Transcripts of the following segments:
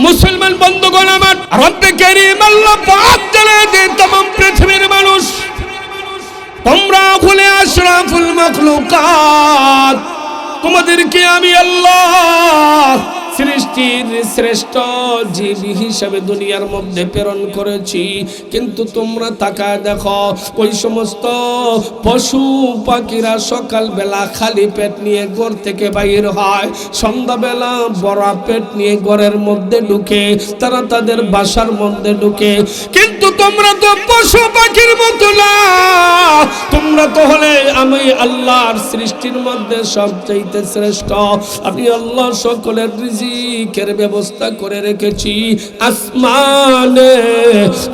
মুসলমান বন্ধুগণ আমার, রব্বে কারীম আল্লাহ পাক জানায় যে तमाम পৃথিবীর মানুষ তোমরা হলে আশরাফুল মাখলুকাত, তোমাদেরকে আমি আল্লাহ সৃষ্টির শ্রেষ্ঠ জীব হিসেবে দুনিয়ার মধ্যে প্রেরণ করেছি। কিন্তু তোমরা তাকায় দেখো, ওই সমস্ত পশু পাখিরা সকালবেলা খালি পেট নিয়ে ঘর থেকে বাইর হয়, সন্ধ্যাবেলা ভরা পেট নিয়ে ঘরের মধ্যে ঢুকে, তারা তাদের বাসার মধ্যে ঢুকে। কিন্তু তোমরা তো পশু পাখির মতো না, তোমরা তো হলে আমি আল্লাহর সৃষ্টির মধ্যে সবচাইতে শ্রেষ্ঠ। আমি আল্লাহ সকলের রিজিকের ব্যবস্থা করে রেখেছি আসমানে,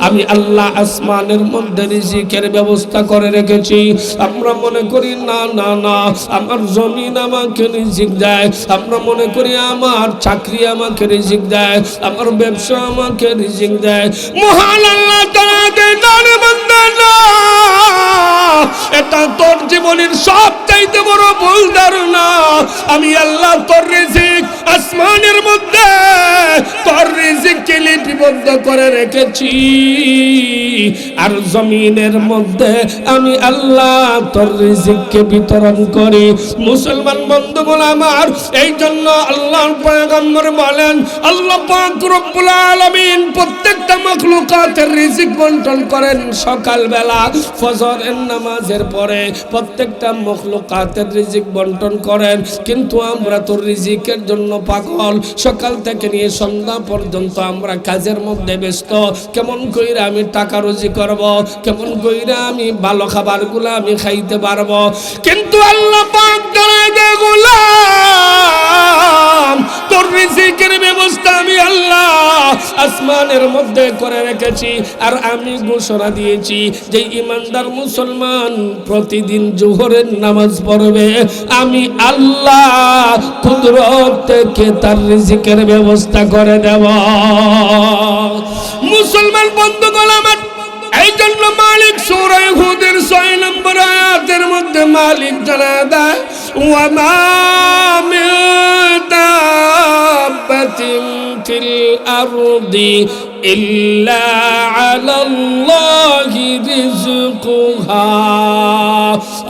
আমি আল্লাহ আসমানের মধ্যে রিজিকের ব্যবস্থা করে রেখেছি। আমরা মনে করি না না না আমার জমিন আমাকে রিজিক দেয়, আমরা মনে করি আমার চাকরি আমাকে রিজিক দেয়, আমার ব্যবসা আমাকে রিজিক দেয়। মহান আল্লাহ তাআলা দেয় না রে বান্দা না, এটা তোর জীবনের সবচাইতে বড় ভুল ধারণা। আমি আল্লাহ তোর রিজিক আসমানের মধ্যে তোর রিজিককে লিপিবদ্ধ করে রেখেছি, আর জমিনের মধ্যে আমি আল্লাহ তোর রিজিককে বিতরণ করি। মুসলমান বন্ধুগণ আমার, এই জন্য আল্লাহর পয়গম্বর বলেন, আল্লাহ পাক রব্বুল আলামিন প্রত্যেকটা মাখলুকাতের রিজিক বন্টন করেন সকালবেলা ফজরের নামাজের পরে, প্রত্যেকটা মাখলুকাতের রিজিক বন্টন করেন। কিন্তু আমরা তোর রিজিকের জন্য পাগল, সকাল থেকে নিয়ে সন্ধ্যা পর্যন্ত আমরা কাজের মধ্যে ব্যস্ত। কেমন কইরা আমি টাকা রুজি করব, কেমন কইরা আমি ভালো খাবারগুলো আমি খাইতে পারবো। কিন্তু আল্লাহ পাক জানায় দে গোলাম, তোর রিজিকের ব্যবস্থা আমি আল্লাহ আসমানের মধ্যে করে রেখেছি। আর আমি ঘোষণা দিয়েছি যে ইমানদার মুসলমান প্রতিদিন জোহরের নামাজ পড়বে, আমি আল্লাহ কুদরত থেকে তার রিজিকের ব্যবস্থা করে দেব। মুসলমান বন্ধুগণ আমার, এই জন্য মালিক সূরা হুদের 6 নম্বর আয়াতের মধ্যে মালিক জানায় দেয়, ওয়া মা মিন দাব্বাতিন ফিল আরদি ইল্লা আলাল্লাহি রিজকুহা।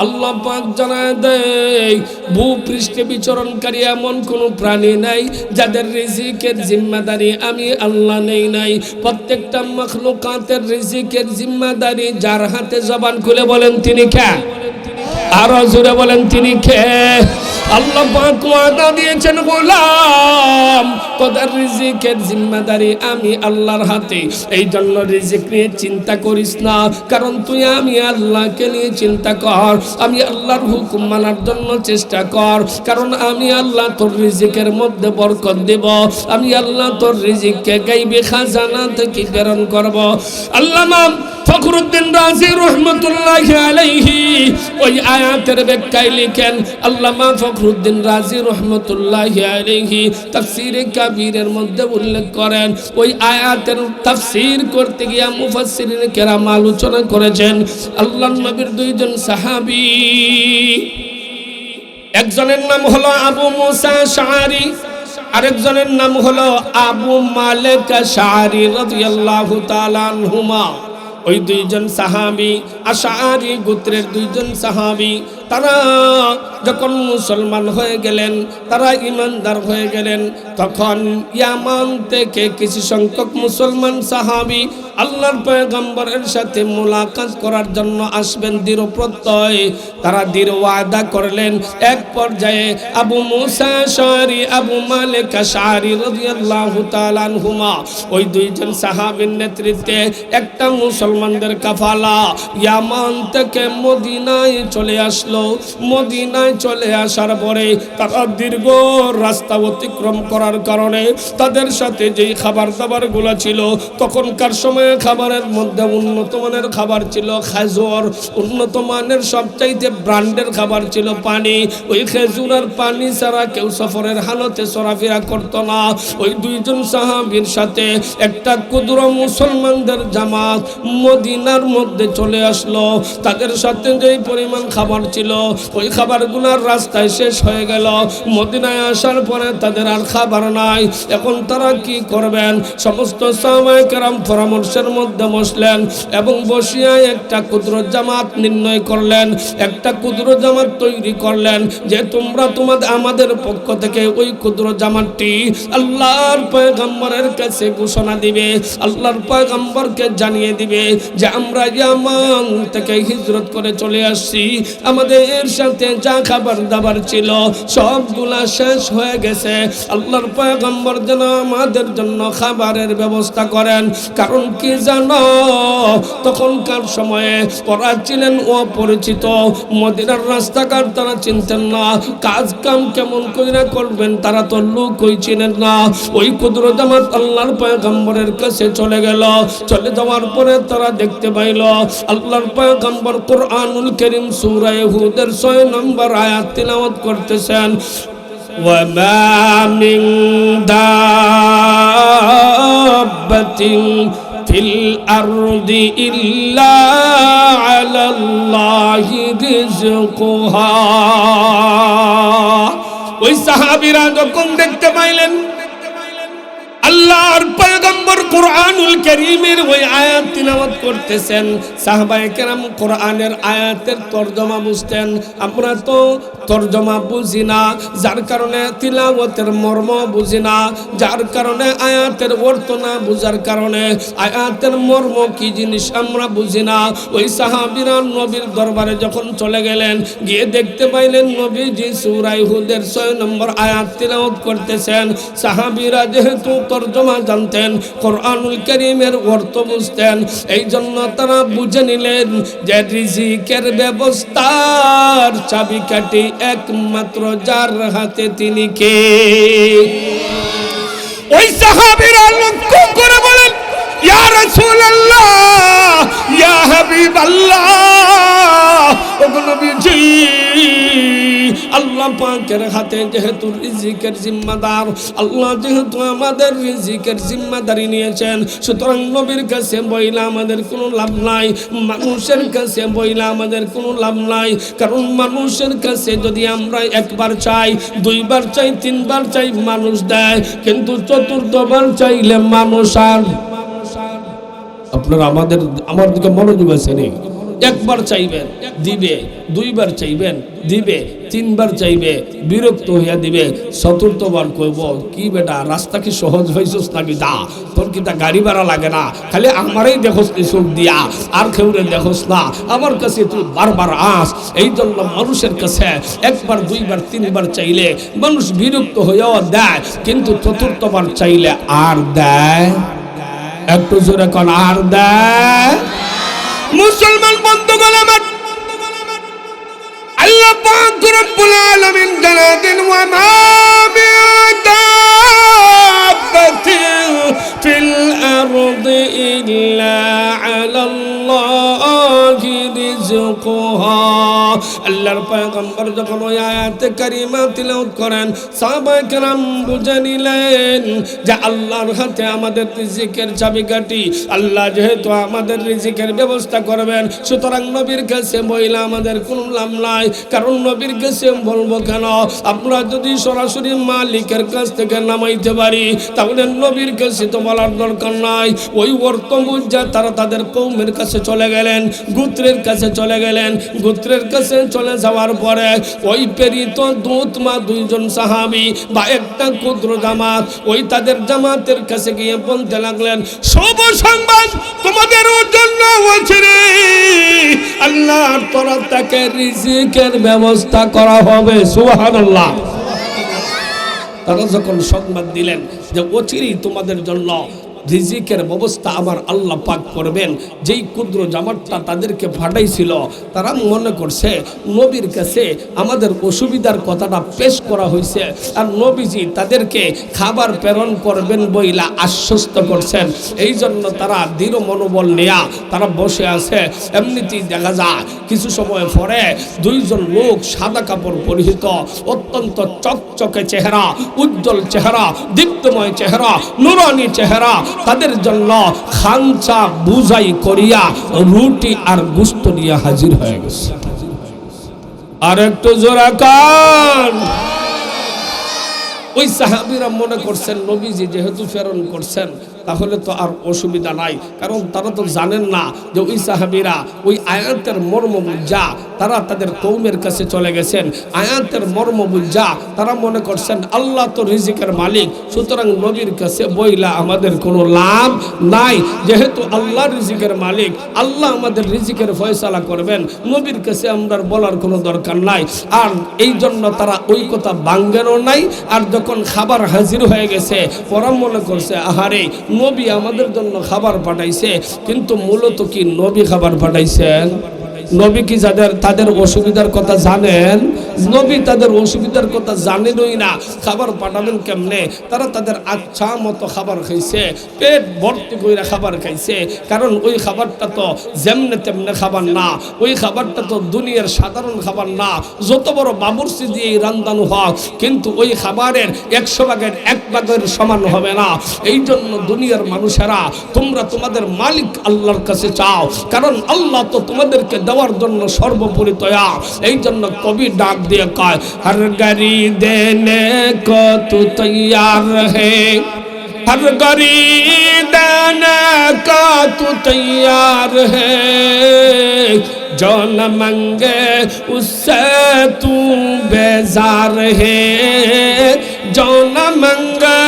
আল্লাহ পাক জানায় দেয়, ভূপৃষ্ঠে বিচরণকারী এমন কোনো প্রাণী নাই যাদের রিজিকের জিম্মাদারি আমি আল্লাহ নেই নাই। প্রত্যেকটা মাখলুকাতের রিজিকের জিম্মাদারি যার হাতে। জবান খুলে বলেন তিনি কে? আরো জোরে বলেন তিনি কে? আল্লাহ পাক ওয়াদা দিয়েছেন, গোলাম তোদের রিজিকের জিম্মাদারি আমি আল্লাহর হাতে। এই জন্য রিজিক নিয়ে চিন্তা করিস না, কারণ তুই আমি আল্লাহকে নিয়ে চিন্তা কর। আমি আল্লাহর হুকুম মানার জন্য চেষ্টা কর, কারণ আমি আল্লাহ তোর রিজিকের মধ্যে বরকত দেব। আমি আল্লাহ তোর রিজিককে গাইবে খাজানা থেকে প্রেরণ করব। আল্লামা ফখরুদ্দিন রাজি রহমতুল্লাহি আলাইহি ওই আয়াতের ব্যাখ্যায় লিখেন, আল্লামা ফখরুদ্দিন রাজি রহমতুল্লাহি আলাইহি তাফসীরে কাবীরের মধ্যে উল্লেখ করেন, ওই আয়াতের তাফসীর করতে গিয়ে মুফাসসিরিন কেরাম আলোচনা করেছেন আল্লাহর নবীর দুইজন সাহাবী, একজনের নাম হলো আবু মুসা আশআরী, আরেকজনের নাম হলো আবু মালিক আশআরী রাদিয়াল্লাহু তাআলা আনহুমা। ওই দুইজন সাহাবী আশআরী গোত্রের দুইজন সাহাবী, তারা যখন মুসলমান হয়ে গেলেন, তারা ইমানদার হয়ে গেলেন, তখন ইয়ামান থেকে কিছু সংখ্যক মুসলমান সাহাবী আল্লাহর পয়গম্বরের সাথে মুলাকাত করার জন্য আসবেন দৃঢ় প্রত্যয়। তারা দৃঢ় ওয়াদা করলেন। এক পর্যায়ে আবু মুসা আশআরী, আবু মালিক আশআরী রাদিয়াল্লাহু তাআলা আনহুমা ওই দুইজন সাহাবীর নেতৃত্বে একটা মুসলমানদের কাফালা ইয়ামান থেকে মদিনায় চলে আসলো। মদিনায় চলে আসার পরে তারা দীর্ঘ রাস্তা অতিক্রম করার কারণে তাদের সাথে যেই খাবার দাবার গুলা ছিল, তখনকার সময়ে খাবারের মধ্যে উন্নত মানের খাবার ছিল খেজুর, উন্নত মানের সবচাইতে ব্র্যান্ডের খাবার ছিল পানি। ওই খেজুর আর পানি ছাড়া কেউ সফরের হালতে চলাফেরা করতো না। ওই দুইজন সাহাবীর সাথে একটা ক্ষুদ্র মুসলমানদের জামাত মদিনার মধ্যে চলে আসলো। তাদের সাথে যেই পরিমাণ খাবার ছিল ছিল, ওই খাবারগুলোর রাস্তায় শেষ হয়ে গেল। মদিনায় আসার পরে তাদের আর খাবার নাই। এখন তারা কি করবেন? সমস্ত সাহাবায়ে কেরাম পরামর্শের মধ্যে বসলেন এবং বসিয়া একটা ক্ষুদ্র জামাত নির্ণয় করলেন, একটা ক্ষুদ্র জামাত তৈরি করলেন যে তোমরা তোমাদের আমাদের পক্ষ থেকে ওই ক্ষুদ্র জামাতটি আল্লাহর পয়গম্বরের কাছে ঘোষণা দিবে, আল্লাহর পয়গম্বরকে জানিয়ে দিবে যে আমরা ইয়ামান থেকে হিজরত করে চলে আসছি, আমাদের সাথে যা খাবার দাবার ছিল সবগুলা শেষ হয়ে গেছে। আল্লাহর পয়গম্বর যেন আমাদের জন্য খাবারের ব্যবস্থা করেন। কারণ কি জানো, তখনকার সময়ে ওরা ছিলেন অপরিচিত, মদিনার রাস্তাঘাট তারা চিনতেন না, কাজ কাম কেমন কইরা করবেন তারা তো লোকই চিনেন না। ওই ক্ষুদ্র জামাত আল্লাহর পয়গম্বরের কাছে চলে গেল। চলে যাওয়ার পরে তারা দেখতে পাইল আল্লাহর পয়গম্বর কুরআনুল কারীম সূরা হুদের 6 নম্বর আয়াত তিলাওয়াত করতেছেন। ওয়ামা মিন দাব্বাতিন ফিল আরদি ইল্লা আলাল্লাহি রিজকুহা। ওই সাহাবীরা যখন দেখতে পাইলেন আল্লাহর পয়গম্বর কুরআনুল কারীমের ওই আয়াত তিলাওয়াত করতেছেন, সাহাবায়ে কেরাম কোরআনের আয়াতের তরজমা বুঝতেন। আমরা তো তরজমা বুঝি না, যার কারণে তিলাওয়াতের মর্ম বুঝি না, যার কারণে আয়াতের অর্থ না বুঝার কারণে আয়াতের মর্ম কি জিনিস আমরা বুঝি না। ওই সাহাবীরা নবীর দরবারে যখন চলে গেলেন, গিয়ে দেখতে পাইলেন নবীজি সূরা হুদের 6 নম্বর আয়াত তিলাওয়াত করতেছেন। সাহাবীরা যেহেতু তরজমা জানতেন, কোরআনুল কারীমের অর্থ বুঝতেন, এই জন্য তারা বুঝে নিলেন যে রিজিকের ব্যবস্থার চাবিকাঠি একমাত্র যার হাতে তিনি কে। ওই সাহাবীরা লক্ষ্য করে বলেন, ইয়া রাসূলুল্লাহ, ইয়া হাবিবাল্লাহ, ওগো নবীজি, আল্লাহ পাকের হাতে যেহেতু রিজিকের জিম্মাদার, আল্লাহ যেহেতু আমাদের রিজিকের জিম্মাদারি নিয়েছেন, সুতরাং নবীর কাছে বইলা আমাদের কোনো লাভ নাই, মানুষের কাছে বইলা আমাদের কোনো লাভ নাই। কারণ মানুষের কাছে যদি আমরা একবার চাই, দুইবার চাই, তিনবার চাই, মানুষ দেয়, কিন্তু চতুর্থবার চাইলে মানুষ আর আপনারা আমার দিকে মনোযোগ আছে নেই। একবার চাইবেন দিবে, দুইবার চাইবেন দিবে, তিনবার চাইবে বিরক্ত হইয়া দিবে, চতুর্থবার কইব কি বেটা রাস্তা কি সহজ হইছস নাকি? দা তোর কি তা গাড়ি ভাড়া লাগে না? খালি আমারই দেখোস চোখ দিয়া, আর কেউরে দেখোস না, আমার কাছে তুই বারবার আস। এই জন্য মানুষের কাছে একবার দুইবার তিনবার চাইলে মানুষ বিরক্ত হইয়াও দেয়, কিন্তু চতুর্থবার চাইলে আর দেয়। একটু জোরে কোন আর দেয়। মুসলমান বন্ধুগণ আমার, আল্লাহ পাক রব্বুল আলামিন জানাতেন ওয়া মা মিন দাব্বাতিন ফিল আরদি ইল্লা আলাল্লাহি রিজকুহা। আল্লাহর পয়গম্বর যখন ওই আয়াতে কারিমা তিলাওয়াত করেন, সাহাবায়ে কেরাম বুঝে নিলেন যে আল্লাহর হাতে আমাদের রিজিকের চাবিকাঠি। আল্লাহ যেহেতু আমাদের রিজিকের ব্যবস্থা করবেন, সুতরাং নবীর কাছে বইলা আমাদের কোনো লাভ নাই। কারণ নবীর কাছে বলবো কেন? আমরা যদি সরাসরি মালিকের কাছ থেকে নামাইতে পারি, তাহলে নবীর কাছে তো বলার দরকার নাই। ওই অর্থ বুঝা তারা তাদের কওমের কাছে চলে গেলেন, গোত্রের কাছে চলে গেলেন। গোত্রের কাছে চলে যাওয়ার পরে ওই প্রেরিত দূত মা দুইজন সাহাবী বা একটা ক্ষুদ্র জামাত, ওই তাদের জামাতের কাছে গিয়ে বলতে লাগলেন, শুভ সংবাদ তোমাদের জন্য আছে রে, আল্লাহর তরফ থেকে রিজিকের ব্যবস্থা করা হবে। সুবহানাল্লাহ। তারা যখন সংবাদ দিলেন যে অচিরেই তোমাদের জন্য রিজিকের ব্যবস্থা আমার আল্লাহ পাক করবেন, যেই ক্ষুদ্র জামাতটা তাদেরকে ফাটাইছিল, তারা মনে করছে নবীর কাছে আমাদের অসুবিধার কথাটা পেশ করা হয়েছে, আর নবীজি তাদেরকে খাবার প্রেরণ করবেন বইলা আশ্বস্ত করছেন। এই জন্য তারা দৃঢ় মনোবল নেয়া তারা বসে আছে। এমনিতেই দেখা যায় কিছু সময় পরে দুইজন লোক সাদা কাপড় পরিহিত, অত্যন্ত চকচকে চেহারা, উজ্জ্বল চেহারা, দীপ্তময় চেহারা, নুরানি চেহারা, তাদের জন্য খানচা বুঝাই করিয়া রুটি আর গোশত নিয়ে হাজির হয়ে গেছে। আর একটু জোরে কান। ওই সাহাবীরা মনে করছেন নবীজি যেহেতু প্রেরণ করছেন তাহলে তো আর অসুবিধা নাই, কারণ তারা তো জানেন না যে ওই সাহাবীরা ওই আয়াতের মর্ম বুঝা তারা তাদের কওমের কাছে চলে গেছেন। আয়াতের মর্ম বুঝা তারা মনে করছেন আল্লাহ তো রিজিকের মালিক, সুতরাং নবীর কাছে বইলা আমাদের কোনো লাভ নাই। যেহেতু আল্লাহ রিজিকের মালিক, আল্লাহ আমাদের রিজিকের ফয়সালা করবেন, নবীর কাছে আমরা বলার কোনো দরকার নাই। আর এই জন্য তারা ওই কথা ভাঙ্গেনও নাই। আর যখন খাবার হাজির হয়ে গেছে ওরা মনে করছে আহারে নবী আমাদের জন্য খাবার পাঠাইছে, কিন্তু মূলত কি নবী খাবার পাঠাইছেন? নবী কি তাদের অসুবিধার কথা জানেন? নবী তাদের অসুবিধার কথা জানেনই না, খাবার পাঠাবেন কেমনে? তারা তাদের আচ্ছা মতো খাবার খাইছে, পেট ভর্তি কইরা খাবার খাইছে। কারণ ওই খাবারটা তো যেমনে তেমনে খাবার না, ওই খাবারটা তো দুনিয়ার সাধারণ খাবার না, যত বড় বাবুর্চি দিয়ে রান্দানো হোক কিন্তু ওই খাবারের 100 ভাগের 1 ভাগের সমান হবে না। এই জন্য দুনিয়ার মানুষেরা তোমরা তোমাদের মালিক আল্লাহর কাছে চাও, কারণ আল্লাহ তো তোমাদেরকে দেওয়ার জন্য সর্বোপরি তয়া। এই জন্য কবি ডাক দিয়ে কয় হর গরি দেনে কো তু তৈয়ার হে, হর গরি দেনে কো তু তৈয়ার হে, जो न मंगे उससे तू बेजार है, जो न मंगे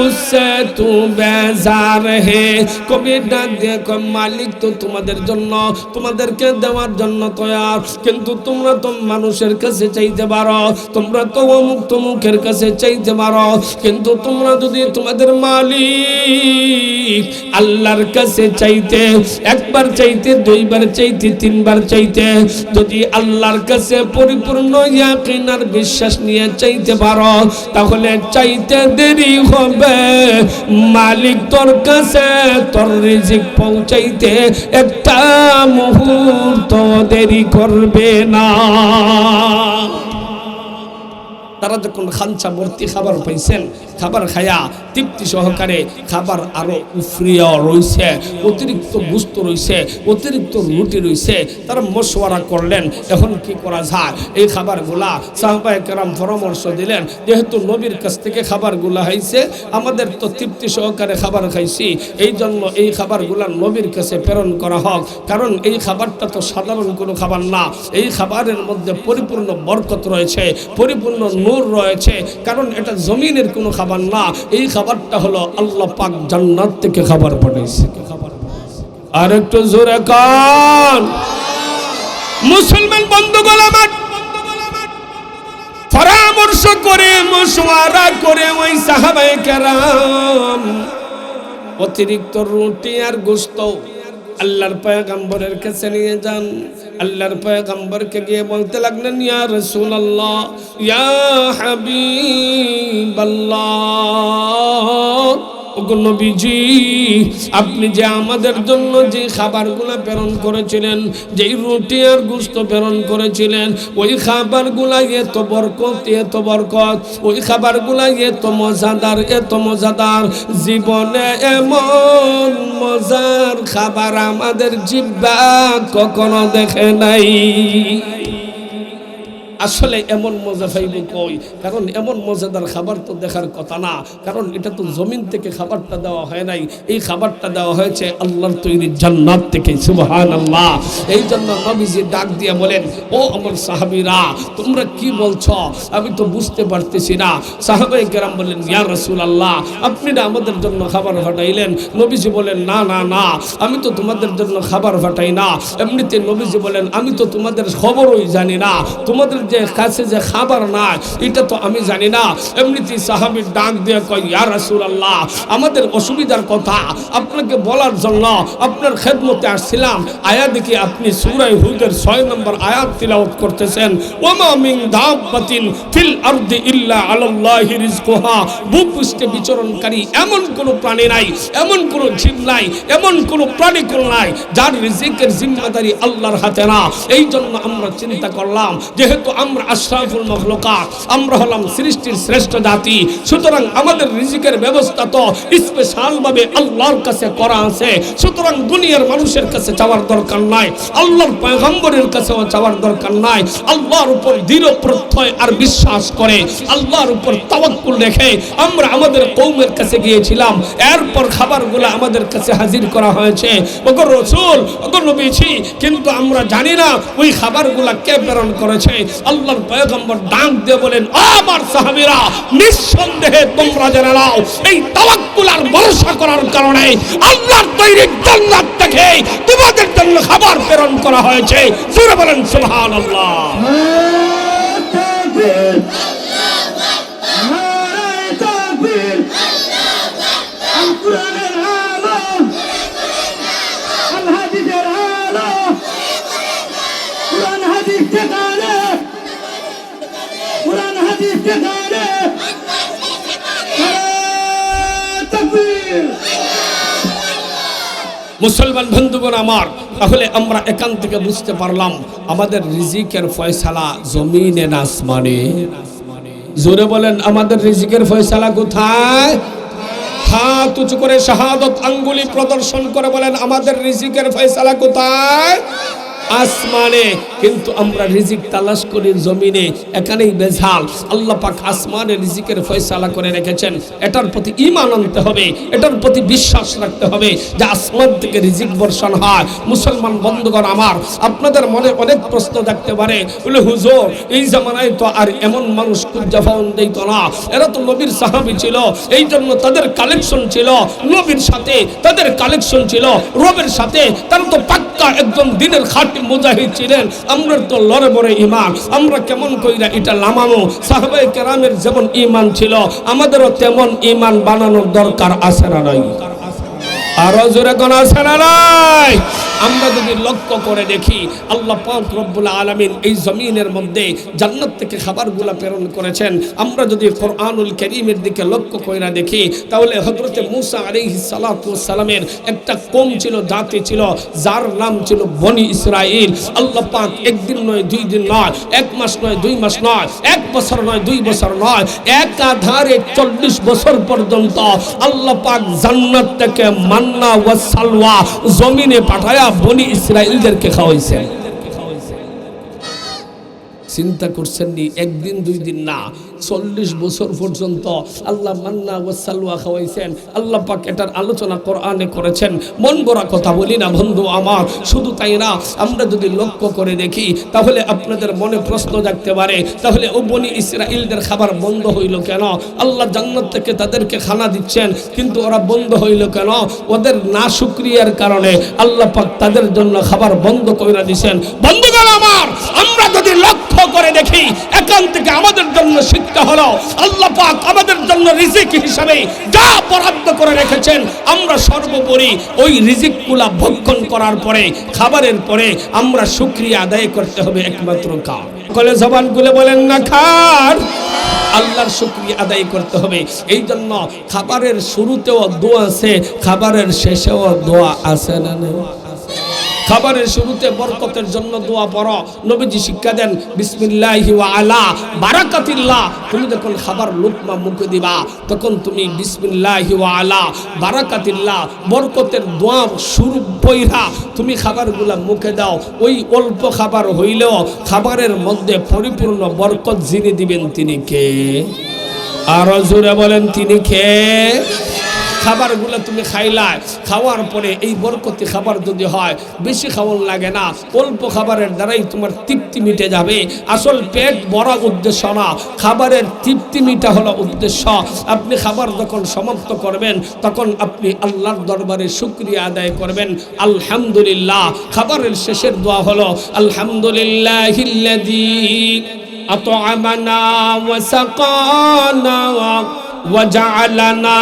उससे तू बेजार है। কবি ডাক দেখো মালিক তো তোমাদের জন্য তোমাদেরকে দেওয়ার জন্য তৈয়ার, কিন্তু তোমরা তো মানুষের কাছে চাইতে পারো, তোমরা তো অমুক তমুকের কাছে চাইতে পারো, কিন্তু তোমরা যদি তোমাদের মালিক আল্লাহর কাছে চাইতে, একবার চাইতে, দুইবার চাইতে, তিনবার চাইতে, যদি আল্লাহর কাছে পরিপূর্ণ ইয়াকিন আর বিশ্বাস নিয়ে চাইতে পারো তাহলে চাইতে দেরি হবে, মালিক তোর কাছে তোর রিজিক পৌঁছাইতে একটা মুহূর্ত দেরি করবে না। তারা যখন খাঞ্চা ভর্তি খাবার পাইছেন, খাবার খায়া তৃপ্তি সহকারে খাবার আরো উফরিয়া রয়েছে, অতিরিক্ত গুস্ত রয়েছে, অতিরিক্ত রুটি রয়েছে, তারা মশওয়ারা করলেন এখন কি করা যায়। এই খাবারগুলা সাহাবায়ে কেরাম পরামর্শ দিলেন, যেহেতু নবীর কাছ থেকে খাবারগুলা হয়েছে, আমাদের তো তৃপ্তি সহকারে খাবার খাইছি, এই জন্য এই খাবারগুলা নবীর কাছে প্রেরণ করা হোক, কারণ এই খাবারটা তো সাধারণ কোনো খাবার না, এই খাবারের মধ্যে পরিপূর্ণ বরকত রয়েছে, পরিপূর্ণ নূর রয়েছে, কারণ এটা জমিনের কোনো খাবার না, এই খাবারটা হলো আল্লাহ পাক জান্নাত থেকে খাবার পাঠাইছে। আর একটু জোরে কান। মুসলমান বন্ধুগণ আমার, পরামর্শ করে মশওয়ারা করে ওই সাহাবায়ে কেরাম অতিরিক্ত রুটি আর গোশত আল্লাহর পয়গম্বরের কাছে নিয়ে যান। আল্লাহর পয়গম্বরকে গিয়ে বলতে লাগলেন ইয়া রাসূলুল্লাহ, ইয়া হাবিবাল্লাহ, ওগো নবীজি আপনি যে আমাদের জন্য যে খাবারগুলো প্রেরণ করেছিলেন, যেই রুটি আর গোশত প্রেরণ করেছিলেন, ওই খাবারগুলা এত বরকত, এত বরকত, ওই খাবারগুলা এত মজাদার, এত মজাদার, জীবনে এমন মজার খাবার আমাদের জিহ্বা কখনো দেখে নাই। আসলে এমন মজা পাইব কই, কারণ এমন মজাদার খাবার তো দেখার কথা না, কারণ এটা তো জমিন থেকে খাবারটা দেওয়া হয় নাই, এই খাবারটা দেওয়া হয়েছে আল্লাহর তৈরি জান্নাত থেকে। সুবহানাল্লাহ। এই জন্য নবীজি ডাক দিয়ে বলেন, ও আমার সাহাবীরা তোমরা কি বলছো, আমি তো বুঝতে পারতেছি না। সাহাবায়ে কেরাম বলেন ইয়া রাসূলুল্লাহ আপনি না আমাদের জন্য খাবার পাঠাইলেন। নবীজি বলেন না না না, আমি তো তোমাদের জন্য খাবার পাঠাই না। এমনিতে নবীজি বলেন আমি তো তোমাদের খবরই জানি না, তোমাদের যে কাছে যে খাবার না এটা তো আমি জানি না। এমনিতেই সাহাবী ডাক দিয়ে কয় ইয়া রাসূলুল্লাহ আমাদের অসুবিধার কথা আপনাকে বলার জন্য আপনার খেদমতে আসছিলাম। আয়াত দেখি আপনি সূরা হুদের 6 নম্বর আয়াত তিলাওয়াত করতেছেন, ওমা মিন দাব্বাতিন ফিল আরদি ইল্লা আলাল্লাহি রিজকুহা, ভূপৃষ্ঠে বিচরণকারী এমন কোন প্রাণী নাই, এমন কোন জীব নাই, এমন কোন প্রাণী নাই যার রিজিকের জিম্মাদারি আল্লাহর হাতে না। এই জন্য আমরা চিন্তা করলাম যেহেতু আমরা আশরাফুল মাখলুকাত, আমরা হলাম সৃষ্টির শ্রেষ্ঠ জাতি। সুতরাং আমাদের রিজিকের ব্যবস্থা তো স্পেশাল ভাবে আল্লাহর কাছে করা আছে। সুতরাং দুনিয়ার মানুষের কাছে চাওয়ার দরকার নাই, আল্লাহর পয়গম্বরের কাছেও চাওয়ার দরকার নাই। আল্লাহর উপর দৃঢ় প্রত্যয় আর বিশ্বাস করে, আল্লাহর উপর তাওয়াক্কুল রেখে আমরা আমাদের কওমের কাছে গিয়েছিলাম। এরপর খাবারগুলো আমাদের কাছে হাজির করা হয়েছে। ওগো রাসূল, ওগো নবীজি, কিন্তু আমরা জানি না ওই খাবারগুলো কে প্রেরণ করেছে। আল্লাহর পয়গম্বর ডাক দিয়ে বলেন, আমার সাহাবীরা, নিঃসন্দেহে তোমরা জেনে নাও এই তাওয়াক্কুল আর ভরসা করার কারণে আল্লাহর তৈরি জান্নাত থেকে তোমাদের জন্য খাবার প্রেরণ করা হয়েছে। জোরে বলেন সুবহানাল্লাহ। মুসলমান বন্ধুগণ আমার, তাহলে আমরা এখান থেকে বুঝতে পারলাম আমাদের রিজিকের ফয়সালা জমিনে না আসমানে। জোরে বলেন, আমাদের রিজিকের ফয়সালা কোথায়? হাত উঁচু করে শাহাদত আঙ্গুলি প্রদর্শন করে বলেন, আমাদের রিজিকের ফয়সালা কোথায়? আসমানে। কিন্তু আমরা রিজিক তালাশ করি জমিনে, এখানেই বেজাল। আল্লাহ পাক আসমানে রিজিকের ফয়সালা করে রেখেছেন। এটার প্রতি ঈমান আনতে হবে, এটার প্রতি বিশ্বাস রাখতে হবে যে আসমান থেকে রিজিক বর্ষণ হয়। মুসলমান বন্ধুগণ আমার, আপনাদের মনে অনেক প্রশ্ন থাকতে পারে, বলে হুজুর এই জামানায় তো আর এমন মানুষ খুঁজে পাওয়া দিত না, এরা তো নবীর সাহাবী ছিল, এই জন্য তাদের কালেকশন ছিল নবীর সাথে, তাদের কালেকশন ছিল রবের সাথে, তারা তো পাক্কা একদম দিনের খাঁটি মুজাহিদ ছিলেন। আমরা তো লড়ে বড়ে ঈমান, আমরা কেমন কইরা এটা লামানো? সাহাবায়ে কেরামের যেমন ঈমান ছিল আমাদেরও তেমন ঈমান বানানোর দরকার আছে না নাই? আরো জোরে কোন আছে না নাই? আমরা যদি লক্ষ্য করে দেখি, আল্লাহ পাক রব্বুল আলামিন এই জমিনের মধ্যে জান্নাত থেকে খাবারগুলো প্রেরণ করেছেন। আমরা যদি কোরআনুল কারীমের দিকে লক্ষ্য কইরা দেখি, তাহলে হযরতে মূসা আলাইহিস সালাতু ওয়াস সালামের একটা কওম ছিল, জাতি ছিল, যার নাম ছিল বনি ইসরাইল। আল্লাহ পাক একদিন নয়, দুই দিন নয়, এক মাস নয়, দুই মাস নয়, এক বছর নয়, দুই বছর নয়, একাধারে 40 বছর পর্যন্ত আল্লাহ পাক জান্নাত থেকে মান্না ওয়া সালওয়া জমিনে পাঠায়া বনি ইসরাইলদেরকে খাওয়াইছেন। চিন্তা করছেন নি? একদিন দুই দিন না, 40 বছর পর্যন্ত আল্লাহ মান্না ওয়া সালওয়া খাওয়াইছেন। আল্লাহ পাক এটার আলোচনা কোরআনে করেছেন। মন গড়া কথা বলি না বন্ধু আমার। শুধু তাই না, আমরা যদি লক্ষ্য করে দেখি, তাহলে আপনাদের মনে প্রশ্ন জাগতে পারে, তাহলে ও বনি ইসরাইলদের খাবার বন্ধ হইল কেন? আল্লাহ জান্নাত থেকে তাদেরকে খানা দিচ্ছেন, কিন্তু ওরা বন্ধ হইল কেন? ওদের না শুকরিয়ার কারণে আল্লাহ পাক তাদের জন্য খাবার বন্ধ কইরা দিয়েছেন। বন্ধুগণ আমার, আমরা যদি লক্ষ্য করে দেখি, এখান থেকে আমাদের জন্য শিক্ষা হলো, আল্লাহ পাক আমাদের জন্য রিজিক হিসাবে যা বরাদ্দ করে রেখেছেন, আমরা সর্বোপরি ওই রিজিকগুলা ভক্ষণ করার পরে, খাবারের পরে আমরা শুকরিয়া আদায় করতে হবে একমাত্র কার? কলে জবান খুলে বলেন না, খার। আল্লাহর শুকরিয়া আদায় করতে হবে। এই জন্য খাবারের শুরুতেও দোয়া আছে, খাবারের শেষেও দোয়া আছে না? খাবারের শুরুতে বরকতের জন্য দোয়া পড়ো। নবীজি শিক্ষা দেন, বিসমিল্লাহি ওয়া আলা বারাকাতিল্লাহ। তুমি যখন খাবার লুকমা মুখে দিবা, তখন তুমি বিসমিল্লাহি ওয়া আলা বারাকাতিল্লাহ বরকতের দোয়া শুরু পইরা তুমি খাবারগুলা মুখে দাও। ওই অল্প খাবার হইলেও খাবারের মধ্যে পরিপূর্ণ বরকত যিনি দিবেন তিনি কে? আরো জোরে বলেন, তিনি কে? খাবারগুলো তুমি খাইলা, খাওয়ার পরে এই বরকতি খাবার যদি হয়, বেশি খাওয়ার লাগে না, অল্প খাবারের দ্বারাই তোমার তৃপ্তি মিটে যাবে। আসল পেট ভরা উদ্দেশ্য না, খাবারের তৃপ্তি মিটা হলো উদ্দেশ্য। আপনি খাবার যখন সমাপ্ত করবেন, তখন আপনি আল্লাহর দরবারে শুকরিয়া আদায় করবেন, আলহামদুলিল্লাহ। খাবারের শেষের দোয়া হলো আলহামদুলিল্লাহিল্লাযী আত'আমানা ওয়া সাকানা وجعلنا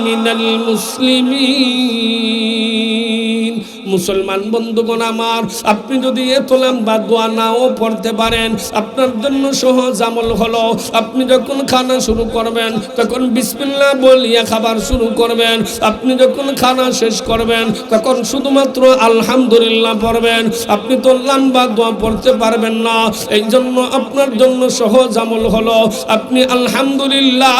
من المسلمين মুসলমান বন্ধুগণ আমার, আপনি যদি এত লম্বা দোয়া নাও পড়তে পারেন, আপনার জন্য সহজ আমল হলো আপনি যখন খানা শুরু করবেন তখন বিসমিল্লাহ বলিয়া খাবার শুরু করবেন। আপনি যখন খানা শেষ করবেন তখন শুধুমাত্র আলহামদুলিল্লাহ পড়বেন। আপনি তো লম্বা দোয়া পড়তে পারবেন না, এই জন্য আপনার জন্য সহজ আমল হলো আপনি আলহামদুলিল্লাহ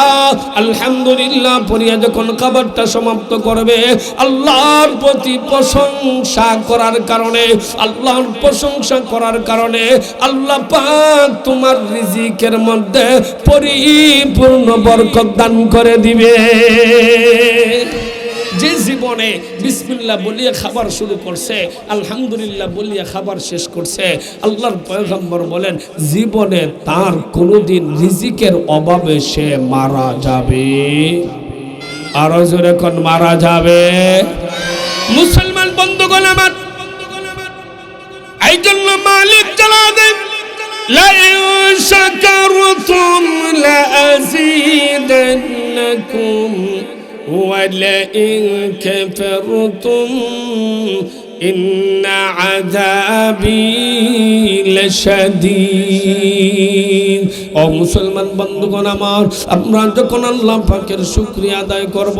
আলহামদুলিল্লাহ পড়িয়া যখন খাবারটা সমাপ্ত করবে, আল্লাহর প্রতি প্রশংসা করার কারণে, আল্লাহর প্রশংসা করার কারণে আল্লাহ পাক তোমার রিজিকের মধ্যে পরিপূর্ণ বরকত দান করে দিবে। যে জীবনে বিসমিল্লাহ বলিয়া খাবার শুরু করছে, আলহামদুলিল্লাহ বলিয়া খাবার শেষ করছে, আল্লাহর পয়গম্বর বলেন জীবনে তার কোনোদিন রিজিকের অভাবে সে মারা যাবে। আরো জোরে কোন মারা যাবে। মুসলমান বন্ধুগণ আমার, এই জন্য মালিক জানা দেন লাইন শাকারতুম লাযীদান্নাকুম ওয়ালাইন কাফারতুম ইন্না আযাবি লাশাদীদ। ও মুসলমান বন্ধুগণ আমার, আমরা যখন আল্লাহ পাকের শুকরিয়া আদায় করব,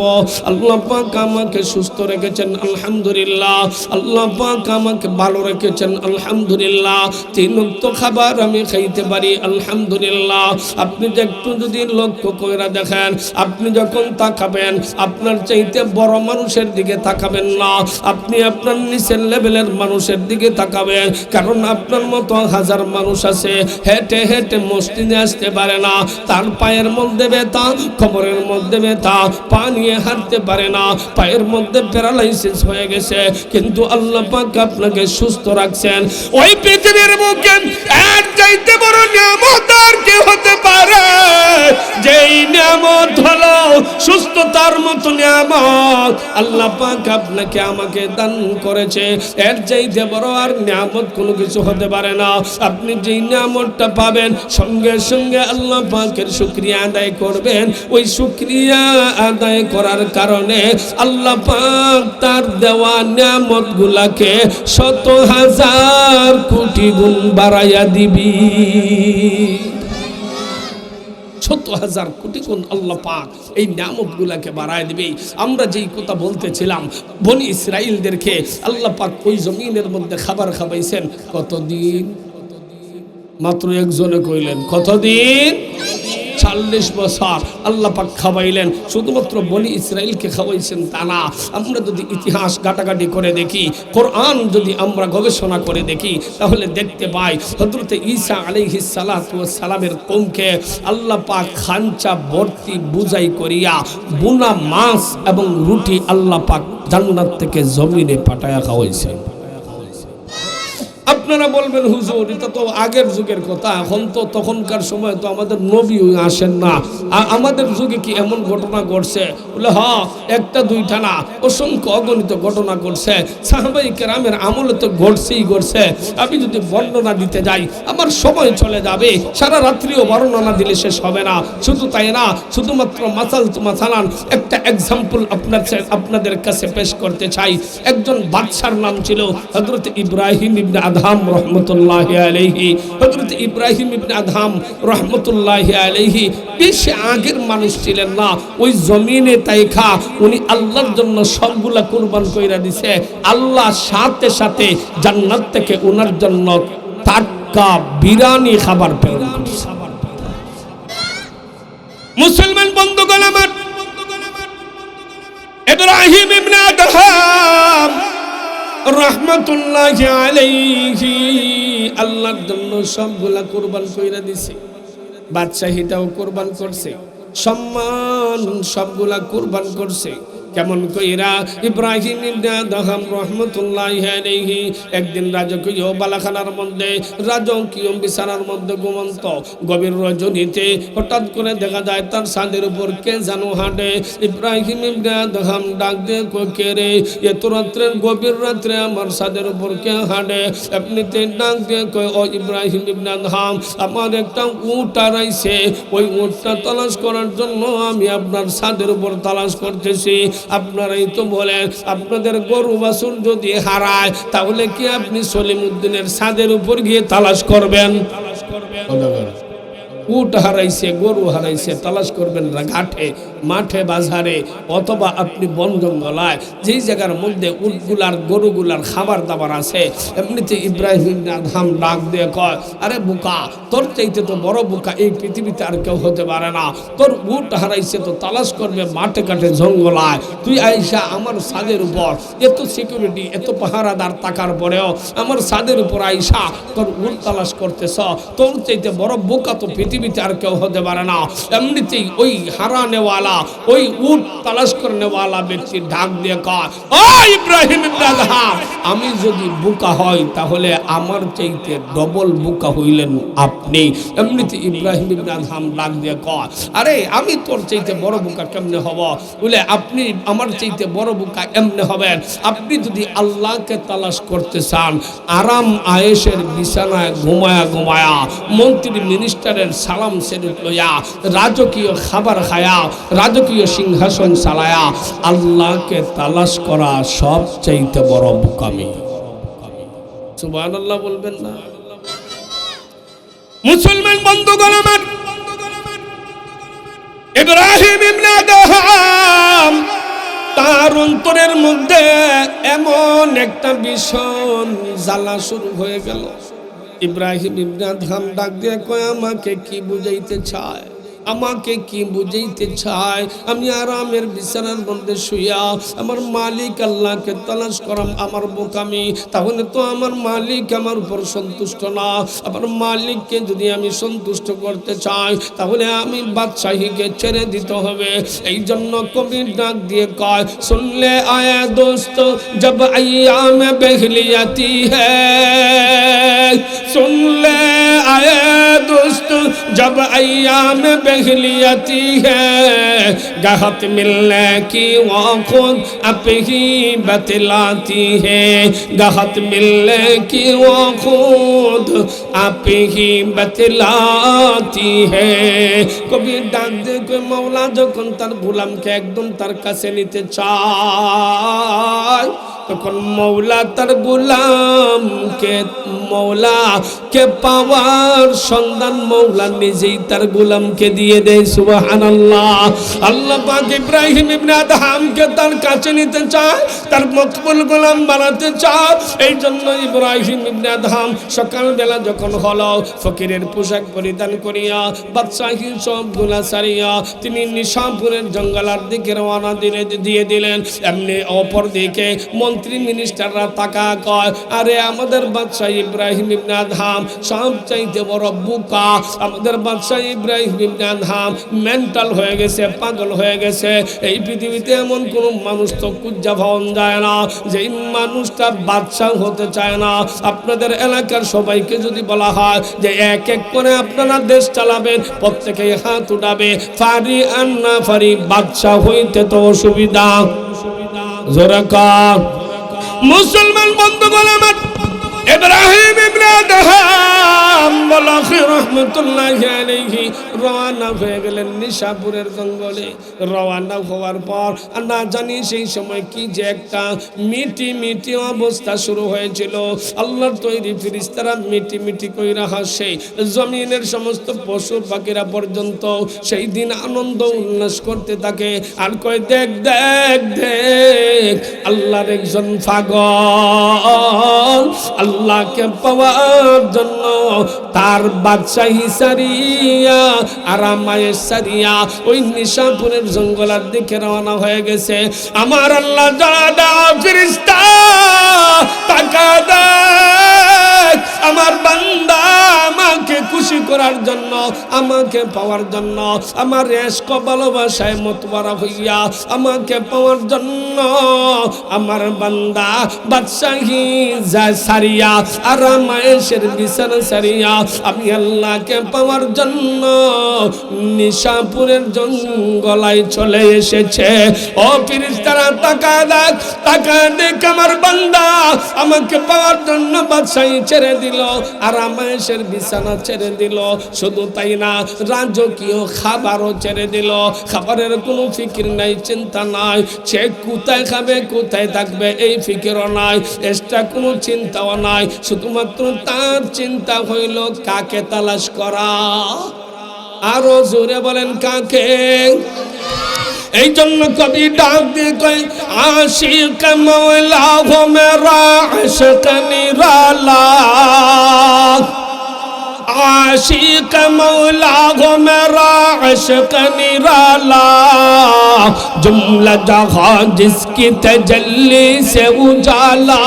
আল্লাহ পাক আমাকে সুস্থ রেখেছেন আলহামদুলিল্লাহ, আল্লাহ পাক আমাকে ভালো রেখেছেন আলহামদুলিল্লাহ, তিন ওয়াক্ত খাবার আমি খাইতে পারি আলহামদুলিল্লাহ। আপনি যে একটু যদি লক্ষ্য করে দেখেন, আপনি যখন তাকাবেন আপনার চাইতে বড় মানুষের দিকে তাকাবেন না, আপনি আপনার নিচের লেভেলের মানুষের দিকে তাকাবেন। কারণ আপনার মতো হাজার মানুষ আছে হেঁটে হেঁটে মসজিদে আসতে পারে না, তার পায়ের মধ্যে ব্যথা, কোমরের মধ্যে ব্যথা, পা নিয়ে হাঁটতে পারে না, পায়ের মধ্যে প্যারালাইসিস হয়ে গেছে, কিন্তু আল্লাহ পাক আপনাকে সুস্থ রাখছেন। ওই পৃথিবীর বুকে এর চাইতে বড় নিয়ামত আর কি হতে পারে? যেই নিয়ামত হলো সুস্থতার মতো নিয়ামত আল্লাহ পাক আপনাকে আমাকে দান করেছে, এর চাইতে বড় আর নিয়ামত কোনো কিছু হতে পারে না। আপনি যেই নিয়ামতটা পাবেন সঙ্গে সঙ্গে আল্লাহ পাকের শুকরিয়া আদায় করবেন। ওই শুকরিয়া আদায় করার কারণে আল্লাহ পাক তার দেওয়া নিয়ামতগুলোকে শত হাজার কোটি গুণ বাড়াইয়া দিবি। ৭০,০০০ কোটি গুণ আল্লাহ পাক এই নিয়ামতগুলোকে বাড়ায় দিবে। আমরা যেই কথা বলতেছিলাম, বনি ইসরাইলদেরকে আল্লাহ পাক ওই জমিনের মধ্যে খাবার খাওয়াইছেন কতদিন? মাত্র একজনে কইলেন কতদিন? ৪০ বছর আল্লাহ পাক খাওয়াইলেন। শুধুমাত্র বনি ইসরাইলকে খাওয়াইছেন তা না, আমরা যদি ইতিহাস ঘাটাঘাটি করে দেখি, কোরআন যদি আমরা গবেষণা করে দেখি, তাহলে দেখতে পাই হযরত ঈসা আলাইহিস সালাতু ওয়াস সালামের কওমকে আল্লাহ পাক খাঞ্চা ভর্তি বুঝাই করিয়া বুনা মাছ এবং রুটি আল্লাহ পাক জান্নাত থেকে জমিনে পাঠায়া খাওয়াইছেন। আপনারা বলবেন হুজুর এটা তো আগের যুগের কথা, এখন তো তখনকার সময় তো আমাদের নবী আসেন না, আমাদের যুগে কি এমন ঘটনা ঘটছে? বলে হ্যাঁ, একটা দুইটা না, অসংখ্য অগণিত ঘটনা ঘটছে। সাহাবায়ে কেরামের আমলে তো ঘটছেই ঘটছে। আমি যদি বর্ণনা দিতে যাই আমার সময় চলে যাবে, সারা রাত্রিও বর্ণনা দিলে শেষ হবে না। শুধু তাই না, শুধুমাত্র মাসালান একটা এক্সাম্পল আপনাদের কাছে পেশ করতে চাই। একজন বাদশার নাম ছিল হযরত ইব্রাহিম ইবনে আদহাম রহমতুল্লাহি আলাইহি। হযরত ইব্রাহিম ইবনে আদহাম রহমতুল্লাহি আলাইহি বেশি আগের মানুষ ছিলেন না, ওই জমিনে তাইখা উনি আল্লাহর জন্য সবগুলা কুরবান কইরা দিছে। আল্লাহ সাথে সাথে জান্নাত থেকে ওনার জন্য টাটকা বিরিয়ানি খাবার প্রেরণ করেছে। মুসলমান বন্ধুগণ আমার, ইব্রাহিম ইবনে আদহাম রহমতুল্লাহি আলাইহি আল্লাহর জন্য সবগুলা কুরবান কইরা দিছে। বাদশাহীটাও কুরবান করছে, সম্মান সবগুলা কুরবান করছে। কেমন কইরা? ইব্রাহিম ইবনে আদহাম রাহমাতুল্লাহি আলাইহি একদিন রাজকীয় বালাখানার মধ্যে, রাজকীয় বিছানার মধ্যে ঘুমন্ত গভীর রজনীতে হঠাৎ করে দেখা যায় তার ছাদের উপর কে যেন হাঁটে। ইব্রাহিম ইবনে আদহাম ডাক দিয়ে কয়, কে রে? এত রাত্রের গভীর রাত্রে আমার ছাদের উপর কে হাঁটে? এমনিতে ডাক দিয়ে কয়, ও ইব্রাহিম ইবনে আদহাম, আমার একটা উট হারাইছে, ওই উটটা তালাশ করার জন্য আমি আপনার ছাদের উপর তালাশ করতেছি। আপনারাই তো বলেন আপনাদের গরু বাছুর যদি হারায় তাহলে কি আপনি সলিমউদ্দিনের ছাদের উপর গিয়ে তালাশ করবেন? উট হারাইছে, গরু হারাইছে, তালাশ করবেন না ঘাটে, মাঠে, বাজারে, অথবা আপনি বন জঙ্গলায় যেই জায়গার মধ্যে উটগুলার গরুগুলার খাবার দাবার আছে। এমনিতে ইব্রাহিম ইবনে আদহাম ডাক দিয়ে কয়, আরে বোকা, তোর চাইতে তো বড় বোকা এই পৃথিবীতে আর কেউ হতে পারে না। তোর উট হারাইছে তো তালাশ করবে মাঠে ঘাটে জঙ্গলায়, তুই আইসা আমার ছাদের উপর এত সিকিউরিটি এত পাহারাদার থাকার পরেও আমার ছাদের উপর আইসা তোর উট তালাশ করতেছ, তোর চাইতে বড় বোকা তো পৃথিবীতে আর কেউ হতে পারে না। এমনিতেই ওই হারানেওয়ালা, ওই উট তালাশ করনেওয়ালা ব্যক্তি ডাক দিয়ে কয়, ও ইব্রাহিম ইবনে আদহাম, আমি যদি বোকা হই তাহলে আমার চাইতে ডবল বোকা হইলেন আপনি। এমনিতে ইব্রাহিম ইবনে আদহাম ডাক দিয়ে কয়, আরে আমি তোর চাইতে বড় বোকা কেমনে হব? বলে আপনি আমার চাইতে বড় বোকা এমনে হবেন, আপনি যদি আল্লাহকে তালাশ করতে চান, আরাম আয়েশের বিছানায় ঘুমায়া ঘুমায়া, মন্ত্রী মিনিস্টারের সালাম সেরুত লইয়া, রাজকীয় খাবার খায়া, রাজকীয় সিংহাসন চালায়া আল্লাহকে তালাশ করা সবচাইতে বড় বোকামি। সুবহানাল্লাহ বলবেন না? মুসলমান বন্ধুগণ আমার, ইব্রাহিম ইবনে আদহাম তার অন্তরের মধ্যে এমন একটা ভীষণ জ্বালা শুরু হয়ে গেল। ইব্রাহিম ইবনে আদহাম ডাক দিয়ে কয়, আমাকে কি বুঝাইতে চায়? আমাকে কি বুঝাইতে চায়? আমি আরামের বিছানার মধ্যে শুইয়া আমার মালিক আল্লাহকে তালাশ করাম আমার বোকামি। তাহলে তো আমার মালিক আমার উপর সন্তুষ্ট না। আমার মালিককে যদি আমি সন্তুষ্ট করতে চাই তাহলে আমি বাদশাহীকে ছেড়ে দিতে হবে। এই জন্য কবি ডাক দিয়ে কয়, শুনলে আয়া দোস্ত জব আয়াম বেহলিয়াতি হ্যায়, শুনলে আয়া দোস্ত জব আয়াম बहलियती है, गहत मिलने की वो खुद आप ही बतलाती है, गहत मिलने की वो खुद आप ही बतलाती है। कभी डाक दे कोई मौला যখন তার গোলামকে একদম তার কাছে নিতে চায়, তখন মৌলা তার গোলামকে মৌলাকে পাওয়ার সন্ধান মৌলা নিজেই তার গোলামকে দিয়ে দেয়। সুবহানাল্লাহ। আল্লাহ পাক ইব্রাহিম ইবনে আদহামকে তার কাছে নিতে চায়, তার মকবুল গোলাম বানাতে চায়। এই জন্য ইব্রাহিম ইবনে আদহাম সকালবেলা যখন হলো ফকিরের পোশাক পরিধান করিয়া বাদশাহী সবগুলা সারিয়া তিনি নিশাপুরের জঙ্গলার দিকে রওনা দিয়ে দিলেন। এমনি অপর দিকে মন্ত্রী মিনিস্টাররা তাকা কয়, আরে আমাদের বাদশাহ ইব্রাহিম ইবনে আদহাম সব চাইতে বড় বোকা, আমাদের বাদশাহ ইব্রাহিম ইবনে আদহাম মেন্টাল হয়ে গেছে, পাগল হয়ে গেছে। এই পৃথিবীতে এমন কোন মানুষ তো খুঁজা পাওয়া যায় না যে মানুষটা বাদশাহ হতে চায় না। আপনাদের এলাকার সবাইকে যদি বলা হয় যে এক এক করে আপনারা দেশ চালাবেন, প্রত্যেকেই হাত উঠাবে, ফারি আর না ফারি বাদশাহ হইতে তো অসুবিধা। জোরে কর। মুসলমান বন্ধুগণ আমার, ইব্রাহিম ইবনে আদহাম রহমতুল্লাহি আলাইহি রওনা হয়ে গেলেন নিশাপুরের জঙ্গলে। রওনা হওয়ার পর না জানি সেই সময় কি যে একটা মিটি মিটি অবস্থা শুরু হয়েছিল। আল্লাহর তৈরি ফেরেশতারা মিটি মিটি কইরা হাসে, জমিনের সমস্ত পশু পাখিরা পর্যন্ত সেই দিন আনন্দ উল্লাস করতে থাকে আর কয়, দেখ দেখ দেখ আল্লাহর একজন পাগল আল্লাহকে পাওয়ার জন্য তার বাদশাহী সারিয়া আরামায়ে সারিয়া ওই নিশাপুরের জঙ্গলের দিকে রওনা হয়ে গেছে। আমার আল্লাহ জাদা ফেরেশতা তাকা দেখ, আমার বান্দা আমাকে খুশি করার জন্য, আমাকে পাওয়ার জন্য, আমার ইশক ভালোবাসায় মতওয়ারা হইয়া আমাকে পাওয়ার জন্য আমার বান্দা বাদশাহী সারিয়া আরামায়েশের বিছানা সারিয়া আমি আল্লাহকে পাওয়ার জন্য নিশাপুরের জঙ্গলায় চলে এসেছে। ও ফেরেশতারা তাকা দেখ আমার বান্দা আমাকে পাওয়ার জন্য বাদশাহী ছেড়ে দিল, আর আরামেশের বিছানা ছেড়ে দিল। শুধু তাই না, রাজকীয় খাবারও ছেড়ে দিল। খাবারের কোনো ফিকির নাই, চিন্তা নাই। সে কোথায় খাবে, কোথায় থাকবে, এই ফিকিরও নাই। এক্সট্রা কোনো চিন্তাও নাই। শুধুমাত্র তার চিন্তা হইল কাকে তালাশ করা। আরো জোরে বলেন কাকে। এই জন্য কবি ডাক দিয়ে কয়, আশিক মওলা হো মেরা আশিক নিরালা, आशिक मौला हो मेरा इश्क निराला, जुमला जहां जिसकी तजल्ली से उजाला,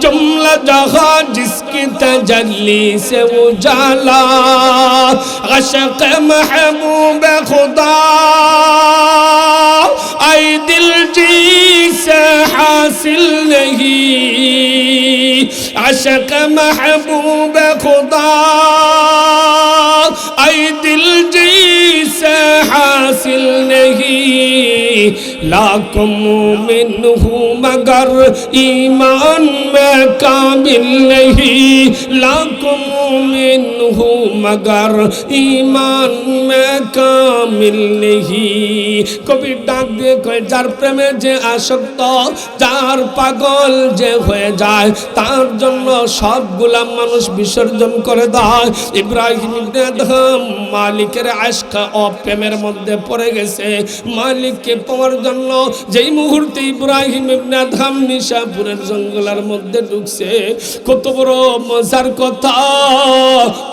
जुमला जहां जिसकी तजल्ली से उजाला, इश्क महबूब खुदा आई दिल जी से हासिल नहीं, इश्क महबूब खुदा आई दिल जी से हासिल नहीं, लाखों मोमिन हूँ मगर ईमान में कामिल नहीं, लाखों मोमिन हूँ मगर ईमान में कामिल नहीं। कभी डाक দিয়ে কয়, যার প্রেমে যে আসক্ত, যার পাগল যে হয়ে যায়, তার জন্য সবগুলা মানুষ বিসর্জন করে দেয়। ইব্রাহিম ইবনে আদহাম মালিকের আশক ও প্রেমের মধ্যে পড়ে গেছে। মালিককে পাওয়ার জন্য যেই মুহূর্তে ইব্রাহিম ইবনে আদহাম নিশাপুরের জঙ্গলের মধ্যে ঢুকছে, কত বড় মজার কথা,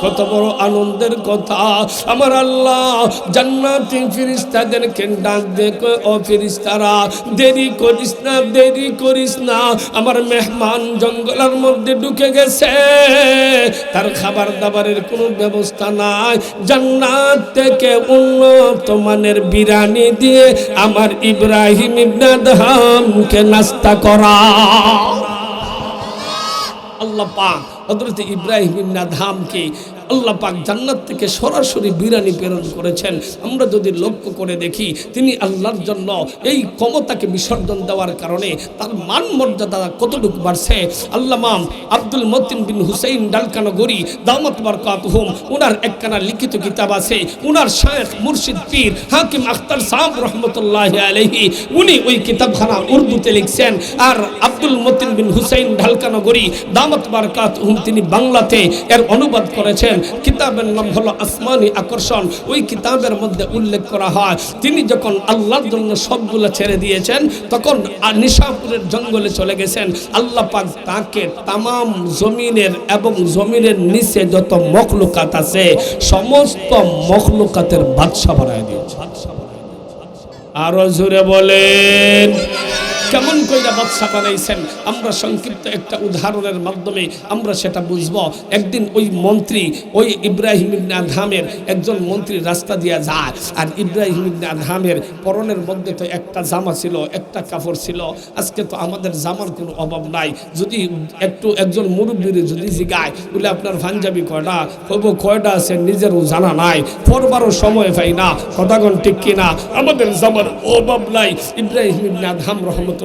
কত বড় আনন্দের কথা। আমার আল্লাহ জান্নাতি ফেরেশতাদেরকে ডাক দিয়ে কয়, ও ফেরেশতারা, দেরি করিস না, দেরি করিস না, আমার মেহমান জঙ্গলের মধ্যে ঢুকে গেছে, তার খাবার দাবারের কোনো ব্যবস্থা নাই। জান্নাত থেকে উন্নত মানের বিরিয়ানি দিয়ে আমার ইব্রাহিম ইবনে আদহামকে নাস্তা করা। আল্লাহ পাক হযরত ইব্রাহিম ইবনে আদহামকে আল্লাহ পাক জান্নাত থেকে সরাসরি বিরিয়ানি প্রেরণ করেছেন। আমরা যদি লক্ষ্য করে দেখি, তিনি আল্লাহর জন্য এই ক্ষমতাকে বিসর্জন দেওয়ার কারণে তার মান মর্যাদা কতটুকু বাড়ছে। আল্লামা আব্দুল মতিন বিন হুসাইন ডালকানগরি দামাত বারকাতুহুম, ওনার একখানা লিখিত কিতাব আছে। ওনার শায়েখ মুর্শিদ পীর হাকিম আখতার সাহেব রহমতুল্লাহি আলাইহি, উনি ওই কিতাবখানা উর্দুতে লিখছেন। আর আব্দুল মতিন বিন হুসাইন ডালকানগরি দামাত বারকাতুহুম, তিনি বাংলাতে এর অনুবাদ করেছেন। কিতাবের নাম হলো আসমানি আকর্ষণ। ওই কিতাবের মধ্যে উল্লেখ করা হয়, তিনি যখন আল্লাহর জন্য সবগুলো ছেড়ে দিয়েছেন, তখন নিশাপুরের জঙ্গলে চলে গেছেন। আল্লাহ পাক তাকে তামাম জমিনের এবং জমিনের নিচে যত মখলুকাত আছে, সমস্ত মখলুকাতের বাদশা বানায় দিয়েছে। আরো জোরে বলেন, কেমন কইরা বাদশা বানাইছেন। আমরা সংক্ষিপ্ত একটা উদাহরণের মাধ্যমে আমরা সেটা বুঝবো। একদিন ওই মন্ত্রী, ওই ইব্রাহিম ইবনে আদহামের একজন মন্ত্রী রাস্তা দিয়া যায়, আর ইব্রাহিম ইবনে আদহামের পরনের মধ্যে তো একটা জামা ছিল, একটা কাপড় ছিল। আজকে তো আমাদের জামার কোনো অভাব নাই। যদি একটু একজন মুরব্বীর যদি জিগায়, বলে আপনার পাঞ্জাবি কয়টা, হবো কয়টা আছে নিজেরও জানা নাই, পরবারও সময় পাই না, কথাগণ ঠিক কিনা। আমাদের জামার অভাব নাই। ইব্রাহিম ইবনে আদহাম রহমতুল্লাহ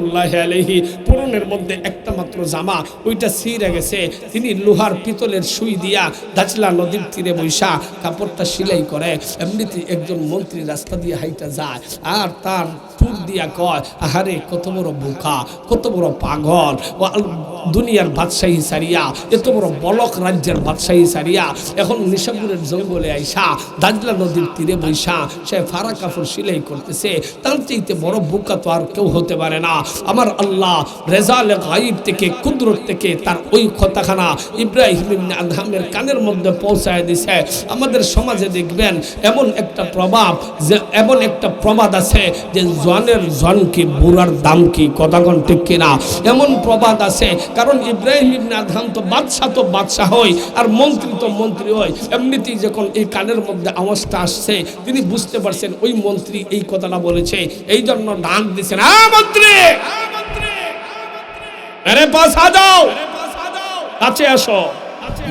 আলাইহি পরনের মধ্যে একটা মাত্র জামা, ওইটা ছিঁড়ে গেছে। তিনি লোহার পিতলের সুই দিয়া দাজলা নদীর তীরে বৈশা কাপড়টা সেলাই করে। এমনিতে একজন মন্ত্রী রাস্তা দিয়ে হাইটা যায়, আর তার টুর দিয়া কয়, আহারে কত বড় বোকা, কত বড় পাগল, দুনিয়ার বাদশাহী সারিয়া, এত বড় বলক রাজ্যের বাদশাহী সারিয়া এখন নিশাপুরের জঙ্গলে আইসা দাজলা নদীর তীরে বৈশা সে ফাড়া কাপড় সেলাই করতেছে। তার চাইতে বড় বোকা তো আর কেউ হতে পারে না। আমার আল্লাহ রেজালে গায়ব থেকে, কুদরত থেকে তার ওই কথাখানা ইব্রাহিম ইবনে আদহামের কানের মধ্যে পৌঁছায় দিছে। আমাদের সমাজে দেখবেন এমন একটা প্রভাব, যে এমন একটা প্রবাদ আছে যে জনের জন কি বুড়ার দাম কি, কথাগণ ঠিক কিনা। এমন প্রবাদ আছে, কারণ ইব্রাহিম ইবনে আদহাম তো বাদশাহ হয়, আর মন্ত্রী তো মন্ত্রী হয়। এমনিতেই যখন এই কানের মধ্যে আওয়াজটা আসছে, তিনি বুঝতে পারছেন ওই মন্ত্রী এই কথাটা বলেছে। এই জন্য ডাক দিচ্ছেন, মন্ত্রী, আরে পাস আ যাও, কাছে আসো।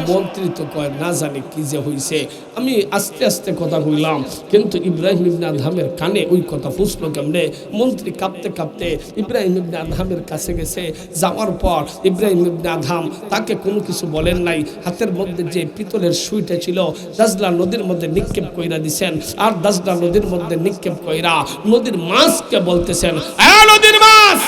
মন্ত্রী তো কয় না জানি কি যে হইছে। আমি আস্তে আস্তে কথা কইলাম, কিন্তু ইব্রাহিম ইবনে আদহামের কানে ওই কথা পুষলো কেমনে। মন্ত্রী কাঁপতে কাঁপতে ইব্রাহিম ইবনে আদহামের কাছে গেছে। যাওয়ার পর ইব্রাহিম ইবনে আদহাম তাকে কোনো কিছু বলেন নাই। হাতের মধ্যে যে পিতলের সুইটা ছিল দাজলা নদীর মধ্যে নিক্ষেপ কইরা দিছেন। আর দাজলা নদীর মধ্যে নিক্ষেপ কইরা নদীর মাছকে বলতেছেন, নদীর মাছ,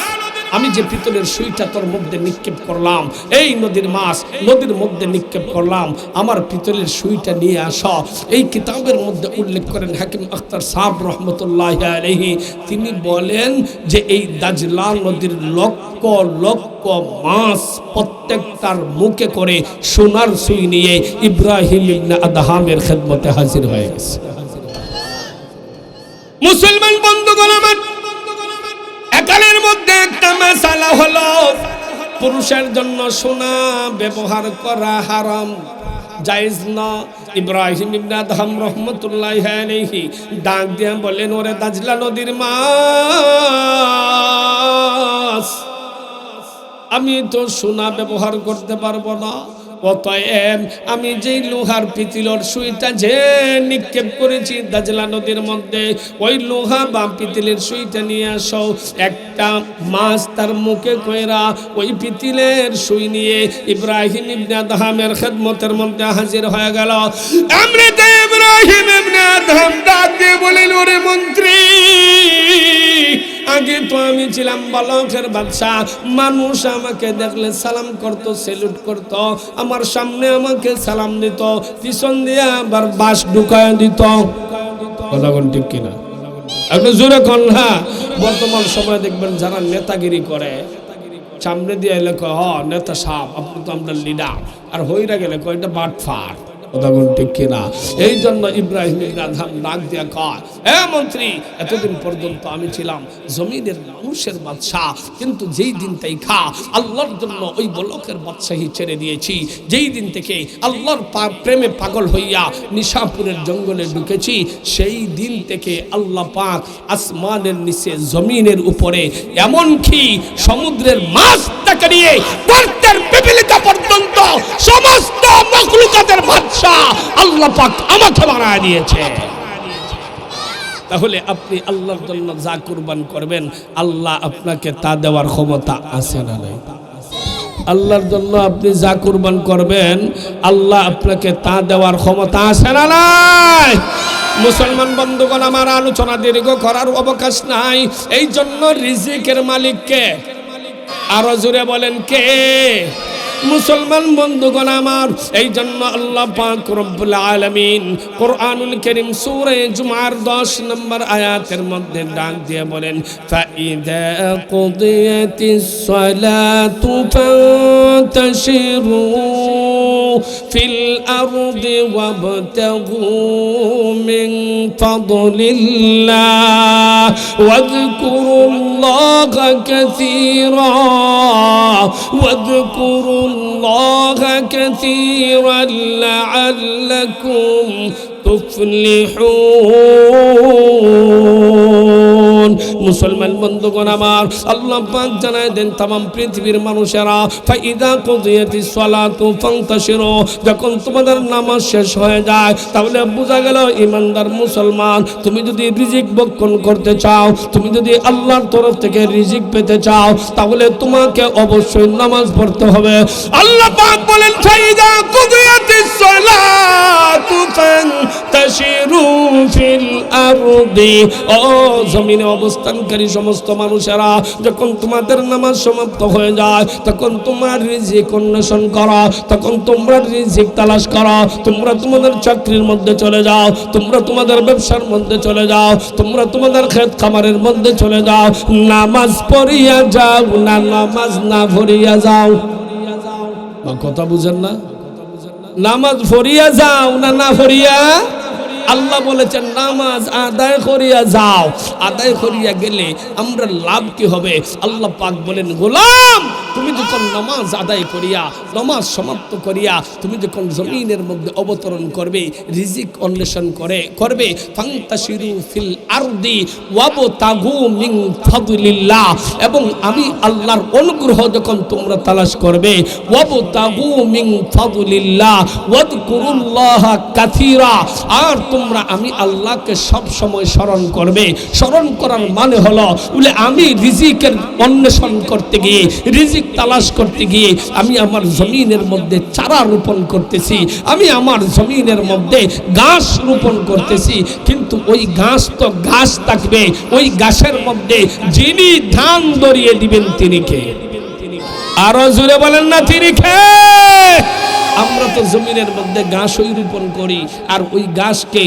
আমি যে পিতলের সুইটা তোর মধ্যে নিক্ষেপ করলাম, এই নদীর মাছ নদীর মধ্যে নিক্ষেপ করলাম, আমার পিতলের সুইটা নিয়ে আসো। এই কিতাবের মধ্যে উল্লেখ করেন হাকিম আখতার সাহেব রহমতুল্লাহি আলাইহি, তিনি বলেন যে এই দাজলা নদীর লক্ষ লক্ষ মাছ প্রত্যেকটার মুখে করে সোনার সুই নিয়ে ইব্রাহিম ইবনে আদহামের খেদমতে হাজির হয়ে গেছে। মুসলমান বন্ধুগণ আমার, একালের মধ্যে একটা মাসালা হলো পুরুষের জন্য সোনা ব্যবহার করা হারাম, জায়েজ না। ইব্রাহিম ইবনে আদহাম রহমতুল্লাহি আলাইহি ডাক দিয়ে বলেন, ওরে দাজলা নদীর মাছ, আমি তো সোনা ব্যবহার করতে পারবো না, অতএব আমি যেই লোহার পিতলের সুইটা যে নিক্ষেপ করেছি দাজলা নদীর মধ্যে, ওই লোহা বা পিতলের সুইটা নিয়ে আসো। একটা মাছ তার মুখে কইরা ওই পিতলের সুই নিয়ে ইব্রাহিম ইবনে আদহামের খেদমতের মধ্যে হাজির হয়ে গেল। এমনিতে ইব্রাহিম ইবনে আদহাম ডাক দিয়ে বলেন, ওরে মন্ত্রী, আগে তো আমি ছিলাম বালকের বাদশা, মানুষ আমাকে দেখলে সালাম করত, সেলুট করত, আমার সামনে আমাকে সালাম দিত, পিছন দিয়ে আবার বাস ঢুকায় দিত। কথা কোন ঠিক কিনা? আপনি জোরে কোন? হ্যাঁ, বর্তমান সময় দেখবেন যারা নেতাগিরি করে, সামনে দিয়ে এলে কয় হ নেতা সাহেব, আপনি তো আমরা লিডার, আর হইরা গেলে কয় এটা বাটফার। কথা কোন ঠিক কিনা? এই জন্য ইব্রাহিম ইবনে আদহাম ডাক দিয়া কয়, মন্ত্রী, এতদিন পর্যন্ত আমি ছিলাম জমিনের মানুষের বাদশাহ, কিন্তু যেই দিন থেকে আল্লাহর জন্য ওই বলকের বাদশাহী ছেড়ে দিয়েছি, যেই দিন থেকে আল্লাহর প্রেমে পাগল হইয়া নিশাপুরের জঙ্গলে ঢুকেছি, সেই দিন থেকে আল্লাহ পাক আসমানের নিচে জমিনের উপরে এমনকি সমুদ্রের মাছ থেকে নিয়ে গর্তের পিপীলিকা পর্যন্ত সমস্ত মখলুকাতের বাদশাহ আল্লাহ পাক আমাকে বানায় দিয়েছে। তাহলে আপনি আল্লাহর জন্য যা কুরবান করবেন, আল্লাহ আপনাকে তা দেওয়ার ক্ষমতা আছে না নাই? আল্লাহর জন্য আপনি যা কুরবান করবেন, আল্লাহ আপনাকে তা দেওয়ার ক্ষমতা আছে না নাই? মুসলমান বন্ধুগণ আমার, আলোচনা দীর্ঘ করার অবকাশ নাই। এই জন্য রিজিকের মালিক কে? আরো জোরে বলেন কে? মুসলমান বন্ধুগণ আমার, এই জন্য আল্লাহ পাক রব্বুল আলামিন কোরআনুল কারীম সূরা জুমার 10 নম্বর আয়াতের মধ্যে ডাক দিয়ে বলেন, ফাইদা কুদিয়াতিস সালাতু ফান্তাশিরু ফিল আরদি ওয়াবতাগু মিন ফাদলিল্লাহ ওয়াযকুরুল্লাহা কাসীরা الله كثيرا لعلكم তুফলিহুন। মুসলমান বন্ধুগণ আমার, আল্লাহ পাক জানায় দেন तमाम পৃথিবীর মানুষেরা, ফাইদা কুদিয়াতিস সালাতু ফান্তাশিরু, যখন তোমাদের নামাজ শেষ হয়ে যায়, তাহলে বোঝা গেল ইমানদার মুসলমান, তুমি যদি রিজিক ভক্ষণ করতে চাও, তুমি যদি আল্লাহর তরফ থেকে রিজিক পেতে চাও, তাহলে তোমাকে অবশ্যই নামাজ পড়তে হবে। আল্লাহ পাক বলেন, ফাইদা কুদিয়াতিস সালাতু ফান্তাশিরু ফিল আরদি, ও জমিনে অবস্থানকারী সমস্ত মানুষেরা, যখন তোমাদের নামাজ সমাপ্ত হয়ে যায়, তখন তোমরা রিজিক অন্বেষণ করো, তখন তোমরা রিজিক তালাশ করো, তোমরা তোমাদের চাকরির মধ্যে চলে যাও, তোমরা তোমাদের ব্যবসার মধ্যে চলে যাও, তোমরা তোমাদের ক্ষেত খামারের মধ্যে চলে যাও, নামাজ পড়িয়া যাও না নামাজ না পড়িয়া যাও। কথা বুঝেন না? নামাজ পড়িয়া যাও না না পড়িয়া? আল্লাহ বলেছেন নামাজ আদায় করিয়া যাও। আদায় করিয়া গেলে আমরা লাভ কি হবে? আল্লাহ পাক বলেন গোলাম তুমি যখন নামাজ আদায় করিয়া নামাজ সমাপ্ত করিয়া তুমি যখন জমিনের মধ্যে অবতরণ করবে, রিজিক অন্বেষণ করবে, ফান্তাশিরু ফিল আরদি ওয়াবতাগু মিন ফাদলিল্লাহ, এবং আমি আল্লাহর অনুগ্রহ যখন তোমরা তালাশ করবে, ওয়াবতাগু মিন ফাদলিল্লাহ ওয়াযকুরুল্লাহা কাসীরা, আর তোমরা আমি আল্লাহকে সব সময় স্মরণ করবে। স্মরণ করার মানে হলো বলে আমি রিজিকের অন্বেষণ করতে গিয়ে, রিজিক তালাশ করতে গিয়ে আমি আমার জমিনের মধ্যে চারা রোপণ করতেছি, আমি আমার জমিনের মধ্যে ঘাস রোপণ করতেছি, কিন্তু ওই ঘাস তো ঘাস থাকবে, ওই ঘাসের মধ্যে যিনি ধান ধরিয়ে দিবেন তিনি কে? আরো জোরে বলেন না তিনি কে? আমরা তো জমিনের মধ্যে ঘাসই রোপণ করি, আর ওই ঘাসকে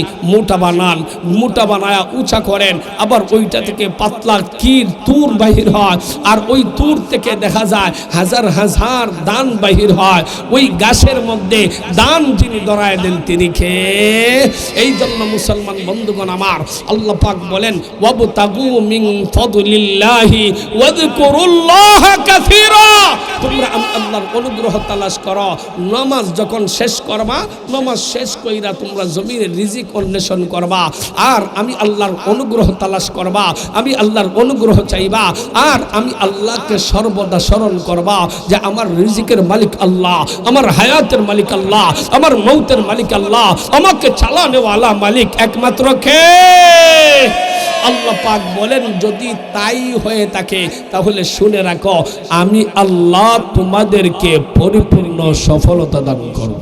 মোটা বানায়া উঁচা করেন, আবার ওইটা থেকে পাতলা তুর বাহির হয়, আর ওই তুর থেকে দেখা যায় হাজার হাজার দান বাহির হয়। ওই ঘাসের মধ্যে দান যিনি ধরায় দেন তিনি কে? এই জন্য মুসলমান বন্ধুগণ আমার, আল্লাহ পাক বলেন ওয়াবতাগু মিন ফাদলিল্লাহি ওয়াযকুরুল্লাহা কাসীরা, তোমরা আল্লাহর অনুগ্রহ তালাশ করো। নামাজ যখন শেষ করবা, নামাজ শেষ কইরা তোমরা জমিনের রিজিক অন্বেষণ করবা, আর আমি আল্লাহর অনুগ্রহ তালাশ করবা, আমি আল্লাহর অনুগ্রহ চাইবা, আর আমি আল্লাহকে সর্বদা স্মরণ করবা যে আমার রিজিকের মালিক আল্লাহ, আমার হায়াতের মালিক আল্লাহ, আমার মৌতের মালিক আল্লাহ, আমাকে চালানেওয়ালা মালিক একমাত্র কে? আল্লাহ পাক বলেন যদি তাই হয়ে থাকে তাহলে শুনে রাখো আমি আল্লাহ তোমাদেরকে পরিপূর্ণ সফলতা দান করব।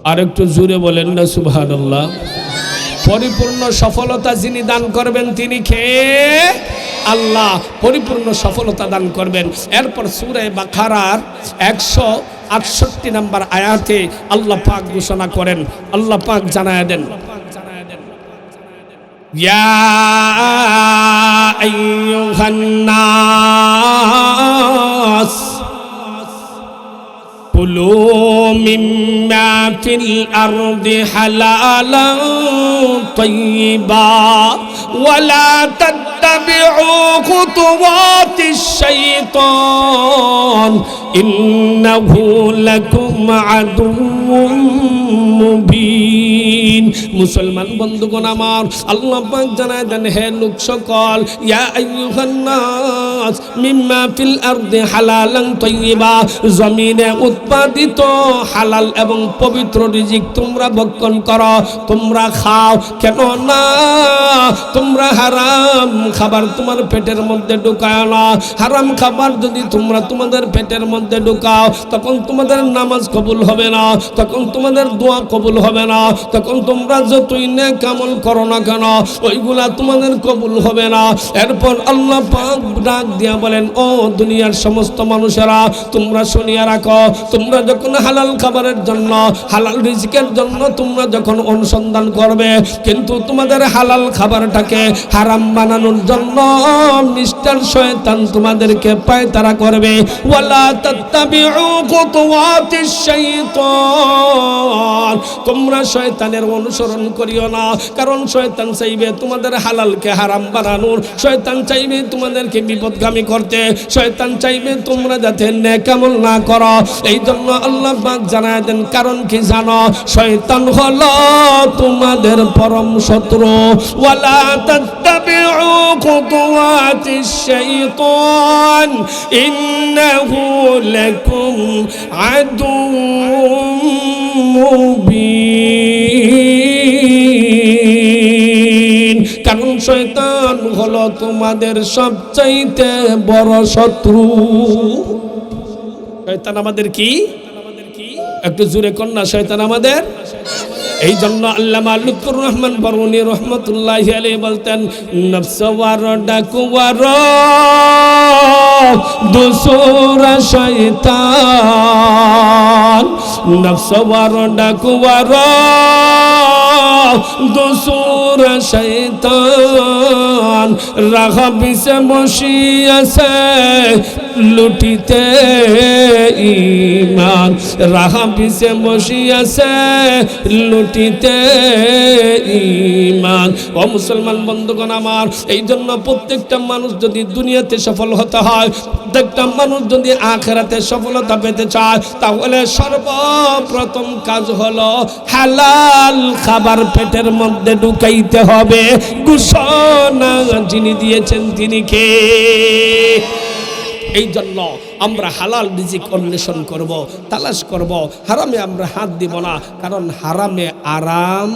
আর একটু জোরে বলেন না সুবহানাল্লাহ। পরিপূর্ণ সফলতা যিনি দান করবেন তিনি কে? আল্লাহ পরিপূর্ণ সফলতা দান করবেন। এরপর সূরা বাকারার 168 নম্বর আয়াতে আল্লাহ পাক ঘোষণা করেন, আল্লাহ পাক জানায়া দেন, ইয়া আইয়ুহান নাস কুলু মিম্মা ফিল আরদি হালালান তাইয়্যিবা ওয়ালা তাত্তাবিউ খুতুওয়াতিশ শাইতান ইন্নাহু লাকুম আদুউম মুবিন। মুসলমান বন্ধুগণ আমার, আল্লাহ পাক জানায় দেন হে লোক সকল, ইয়া আইয়ুহান নাস মিম্মা ফিল আরদি হালালান তাইয়্যিবা, জমিনে উৎপাদিত হালাল এবং পবিত্র রিজিক তোমরা ভক্ষণ করো, তোমরা খাও। কেন না তোমরা হারাম খাবার তোমার পেটের মধ্যে ঢুকাও না। হারাম খাবার যদি তোমরা তোমাদের পেটের মধ্যে ঢুকাও তখন তোমাদের নামাজ কবুল হবে না, তখন তোমাদের দোয়া কবুল হবে না, তখন তোমরা যতই নেক আমল করো না কেন ওইগুলা তোমাদের কবুল হবে না। এরপর আল্লাহ পাক ডাক দিয়া বলেন, ও দুনিয়ার সমস্ত মানুষেরা তোমরা শুনিয়া রাখো, তোমরা যখন হালাল খাবারের জন্য, হালাল রিজিকের জন্য তোমরা যখন অনুসন্ধান করবে, কিন্তু তোমাদের হালাল খাবারটাকে হারাম বানানোর জন্য মিস্টার শয়তান তোমাদেরকে পায়তারা করবে। ওয়ালা তাত্তাবিউ খুতুওয়াতিশ শাইতান, তোমরা শয়তানের অনুসরণ করিও না, কারণ শয়তান চাইবে তোমাদের হালালকে হারাম বানানোর, শয়তান চাইবে তোমাদেরকে বিপদগামী করতে, শয়তান চাইবে তোমরা যাতে নেক আমল না করো। এই জন্য আল্লাহ পাক জানায় দেন কারণ কি জানো? শয়তান হলো তোমাদের পরম শত্রু। ওয়ালা তাত্তাবিউ খুতুওয়াতিশ শাইতান ইন্নাহু লাকুম আদুউম মুবিন, কারণ শয়তান হলো তোমাদের সবচাইতে বড় শত্রু। শয়তান আমাদের কি? একটু জোরে কন্যা, শয়তান আমাদের। এই জন্য আল্লামা লুৎফুর রহমান বরুনি রহমতুল্লাহি আলাইহি বলতেন, নফসওয়ার ডাকুয়ার দুসুর শয়তান, নফসওয়ার ডাকুয়ার দুসুর শয়তান, রাখা বিছে বসিয়াছে লুটিতে ঈমান, রাহা পিছে বসিয়াছে লুটিতে ঈমান। ও মুসলমান বন্ধুগণ আমার, এই জন্য প্রত্যেকটা মানুষ যদি দুনিয়াতে সফল হতে হয়, প্রত্যেকটা মানুষ যদি আখিরাতে সফলতা পেতে চায়, তাহলে সর্বপ্রথম কাজ হলো হালাল খাবার পেটের মধ্যে ঢুকাইতে হবে। ঘোষণা যিনি দিয়েছেন তিনি কে? এই জন্য আমরা হালাল রিজিক অন্বেষণ করব, তালাশ করব, হারামে আমরা হাত দিব না, কারণ হারামে আরাম